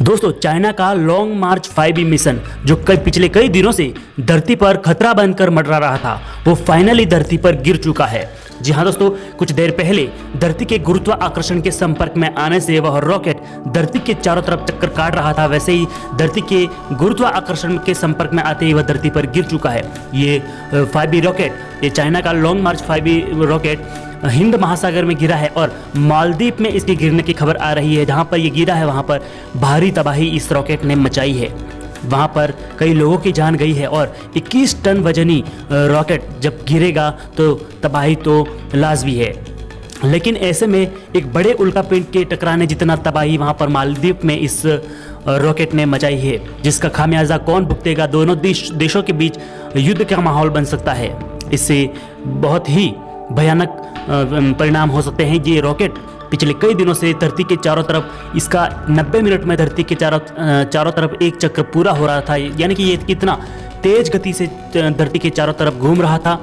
दोस्तों, चाइना का लॉन्ग मार्च 5B mission जो पिछले कई दिनों से धरती पर खतरा बनकर मंडरा रहा था, वो फाइनली धरती पर गिर चुका है। जी हाँ दोस्तों, कुछ देर पहले धरती के गुरुत्वाकर्षण के संपर्क में आने से वह रॉकेट धरती के चारों तरफ चक्कर काट रहा था, वैसे ही धरती के गुरुत्वाकर्षण के संपर्क में आते ही वह धरती पर गिर चुका है। ये 5B रॉकेट, ये चाइना का लॉन्ग मार्च 5B रॉकेट हिंद महासागर में गिरा है और मालदीव में इसके गिरने की खबर आ रही है। जहां पर ये गिरा है वहां पर भारी तबाही इस रॉकेट ने मचाई है। वहां पर कई लोगों की जान गई है और 21 टन वजनी रॉकेट जब गिरेगा तो तबाही तो लाजमी है। लेकिन ऐसे में एक बड़े उल्कापिंड के टकराने जितना तबाही वहां पर मालदीव में इस रॉकेट ने मचाई है, जिसका खामियाजा कौन भुगतेगा, दोनों देशों के बीच युद्ध का माहौल बन सकता है। इससे बहुत ही भयानक परिणाम हो सकते हैं। ये रॉकेट पिछले कई दिनों से धरती के चारों तरफ, इसका 90 मिनट में धरती के चारों तरफ एक चक्र पूरा हो रहा था, यानी कि ये कितना तेज गति से धरती के चारों तरफ घूम रहा था।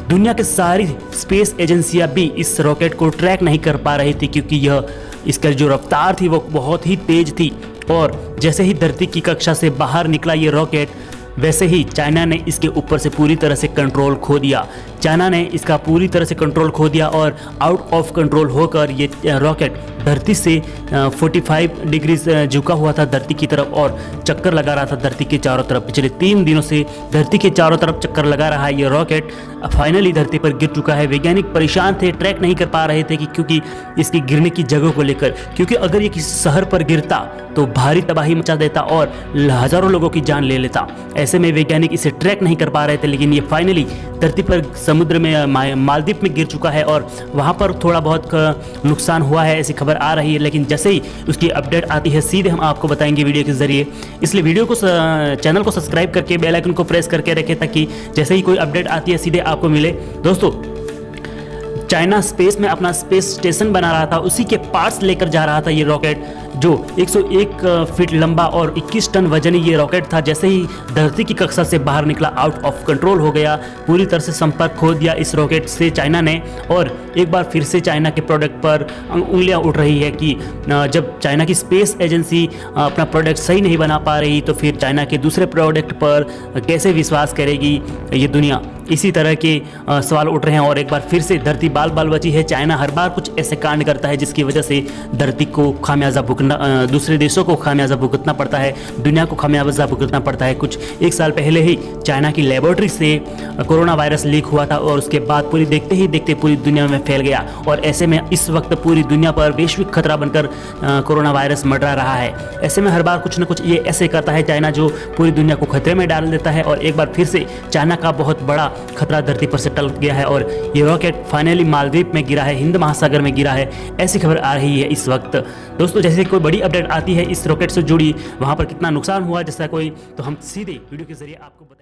दुनिया के सारी स्पेस एजेंसियां भी इस रॉकेट को ट्रैक नहीं कर पा रही थी, क्योंकि इसका जो रफ्तार थी वो बहुत ही तेज थी। और जैसे ही धरती की कक्षा से बाहर निकला ये रॉकेट, वैसे ही चाइना ने इसके ऊपर से पूरी तरह से कंट्रोल खो दिया। चाइना ने इसका पूरी तरह से कंट्रोल खो दिया और आउट ऑफ कंट्रोल होकर ये रॉकेट धरती से 45 डिग्री झुका हुआ था धरती की तरफ और चक्कर लगा रहा था धरती के चारों तरफ। पिछले 3 दिनों से धरती के चारों तरफ चक्कर लगा रहा है ये रॉकेट। फाइनली धरती पर गिर चुका है। वैज्ञानिक परेशान थे, ट्रैक नहीं कर पा रहे थे कि क्योंकि इसकी गिरने की जगह को लेकर, क्योंकि अगर ये किसी शहर पर गिरता तो भारी तबाही मचा देता और हजारों लोगों की जान ले लेता। ऐसे में वैज्ञानिक इसे ट्रैक नहीं कर पा रहे थे, लेकिन ये फाइनली धरती पर समुद्र में मालदीव में गिर चुका है और वहाँ पर थोड़ा बहुत नुकसान हुआ है, ऐसी खबर आ रही है। लेकिन जैसे ही उसकी अपडेट आती है सीधे हम आपको बताएंगे वीडियो के जरिए। इसलिए वीडियो को चैनल को सब्सक्राइब करके बेल आइकन को प्रेस करके रखें, ताकि जैसे ही कोई अपडेट आती है सीधे आपको मिले। दोस्तों, चाइना स्पेस में अपना स्पेस स्टेशन बना रहा था, उसी के पार्ट्स लेकर जा रहा था ये रॉकेट, जो 101 फीट लंबा और 21 टन वजनी ये रॉकेट था। जैसे ही धरती की कक्षा से बाहर निकला, आउट ऑफ कंट्रोल हो गया, पूरी तरह से संपर्क खो दिया इस रॉकेट से चाइना ने। और एक बार फिर से चाइना के प्रोडक्ट पर उंगलियां उठ रही है कि जब चाइना की स्पेस एजेंसी अपना प्रोडक्ट सही नहीं बना पा रही, तो फिर चाइना के दूसरे प्रोडक्ट पर कैसे विश्वास करेगी ये दुनिया। इसी तरह के सवाल उठ रहे हैं और एक बार फिर से धरती बाल बाल बची है। चाइना हर बार कुछ ऐसे कांड करता है जिसकी वजह से धरती को खामियाजा दूसरे देशों को खामियाजा भुगतना पड़ता है, दुनिया को खामियाजा भुगतना पड़ता है। कुछ 1 साल पहले ही चाइना की लेबोरेटरी से कोरोना वायरस लीक हुआ था और उसके बाद पूरी देखते ही देखते पूरी दुनिया में फैल गया। और ऐसे में इस वक्त पूरी दुनिया पर वैश्विक खतरा बनकर कोरोना वायरस मंडरा रहा है। ऐसे में हर बार कुछ न कुछ ये ऐसे करता है चाइना, जो पूरी दुनिया को खतरे में डाल देता है। और एक बार फिर से चाइना का बहुत बड़ा खतरा धरती पर से टल गया है और ये रॉकेट फाइनली मालदीव में गिरा है, हिंद महासागर में गिरा है, ऐसी खबर आ रही है इस वक्त। दोस्तों, जैसे कोई बड़ी अपडेट आती है इस रॉकेट से जुड़ी, वहां पर कितना नुकसान हुआ जैसा कोई, तो हम सीधे वीडियो के जरिए आपको बताएंगे।